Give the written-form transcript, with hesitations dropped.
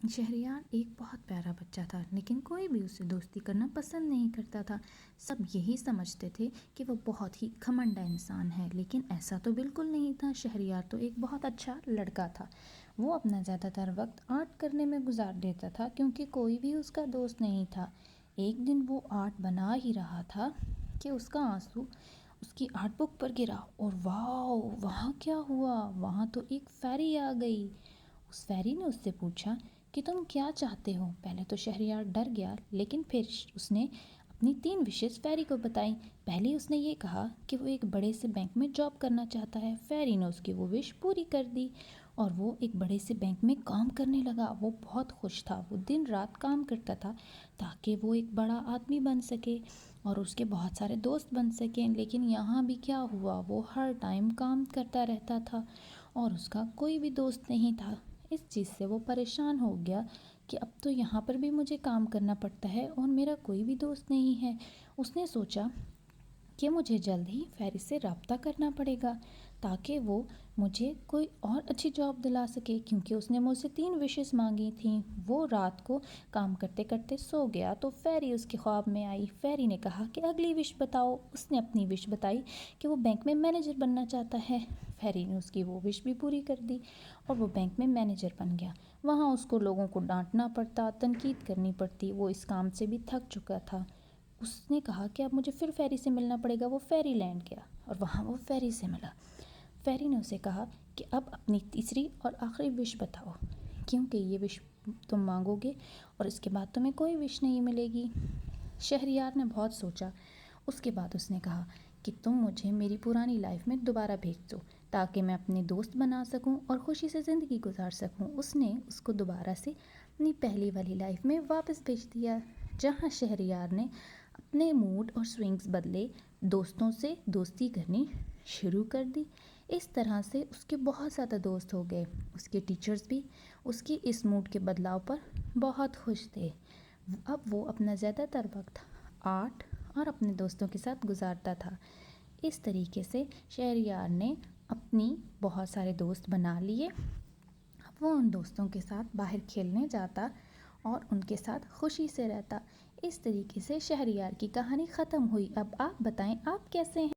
شہریار ایک بہت پیارا بچہ تھا، لیکن کوئی بھی اس سے دوستی کرنا پسند نہیں کرتا تھا۔ سب یہی سمجھتے تھے کہ وہ بہت ہی گھمنڈا انسان ہے، لیکن ایسا تو بالکل نہیں تھا۔ شہریار تو ایک بہت اچھا لڑکا تھا۔ وہ اپنا زیادہ تر وقت آرٹ کرنے میں گزار دیتا تھا کیونکہ کوئی بھی اس کا دوست نہیں تھا۔ ایک دن وہ آرٹ بنا ہی رہا تھا کہ اس کا آنسو اس کی آرٹ بک پر گرا، اور واؤ، وہاں کیا ہوا! وہاں تو ایک فیری آ گئی۔ اس فیری نے اس سے پوچھا کہ تم کیا چاہتے ہو؟ پہلے تو شہریار ڈر گیا، لیکن پھر اس نے اپنی 3 وشز فیری کو بتائیں۔ پہلی اس نے یہ کہا کہ وہ ایک بڑے سے بینک میں جاب کرنا چاہتا ہے۔ فیری نے اس کی وہ وش پوری کر دی اور وہ ایک بڑے سے بینک میں کام کرنے لگا۔ وہ بہت خوش تھا۔ وہ دن رات کام کرتا تھا تاکہ وہ ایک بڑا آدمی بن سکے اور اس کے بہت سارے دوست بن سکیں، لیکن یہاں بھی کیا ہوا، وہ ہر ٹائم کام کرتا رہتا تھا اور اس کا کوئی بھی دوست نہیں تھا۔ اس چیز سے وہ پریشان ہو گیا کہ اب تو یہاں پر بھی مجھے کام کرنا پڑتا ہے اور میرا کوئی بھی دوست نہیں ہے۔ اس نے سوچا کہ مجھے جلد ہی فیری سے رابطہ کرنا پڑے گا تاکہ وہ مجھے کوئی اور اچھی جاب دلا سکے، کیونکہ اس نے مجھ سے 3 وشز مانگی تھیں۔ وہ رات کو کام کرتے کرتے سو گیا تو فیری اس کے خواب میں آئی۔ فیری نے کہا کہ اگلی وش بتاؤ۔ اس نے اپنی وش بتائی کہ وہ بینک میں مینیجر بننا چاہتا ہے۔ فیری نے اس کی وہ وش بھی پوری کر دی اور وہ بینک میں مینیجر بن گیا۔ وہاں اس کو لوگوں کو ڈانٹنا پڑتا، تنقید کرنی پڑتی۔ وہ اس کام سے بھی تھک چکا تھا۔ اس نے کہا کہ اب مجھے پھر فیری سے ملنا پڑے گا۔ وہ فیری لینڈ گیا اور وہاں وہ فیری سے ملا۔ فیری نے اسے کہا کہ اب اپنی تیسری اور آخری وش بتاؤ، کیونکہ یہ وش تم مانگو گے اور اس کے بعد تمہیں کوئی وش نہیں ملے گی۔ شہریار نے بہت سوچا۔ اس کے بعد اس نے کہا کہ تم مجھے میری پرانی لائف میں دوبارہ بھیج دو تاکہ میں اپنے دوست بنا سکوں اور خوشی سے زندگی گزار سکوں۔ اس نے اس کو دوبارہ سے اپنی پہلی والی لائف میں واپس بھیج دیا، جہاں شہریار نے اپنے موڈ اور سوئنگز بدلے، دوستوں سے دوستی کرنی شروع کر دی۔ اس طرح سے اس کے بہت زیادہ دوست ہو گئے۔ اس کے ٹیچرز بھی اس کی اس موڈ کے بدلاؤ پر بہت خوش تھے۔ اب وہ اپنا زیادہ تر وقت آرٹ اور اپنے دوستوں کے ساتھ گزارتا تھا۔ اس طریقے سے شہریار نے اپنی بہت سارے دوست بنا لیے۔ اب وہ ان دوستوں کے ساتھ باہر کھیلنے جاتا اور ان کے ساتھ خوشی سے رہتا۔ اس طریقے سے شہریار کی کہانی ختم ہوئی۔ اب آپ بتائیں، آپ کیسے ہیں؟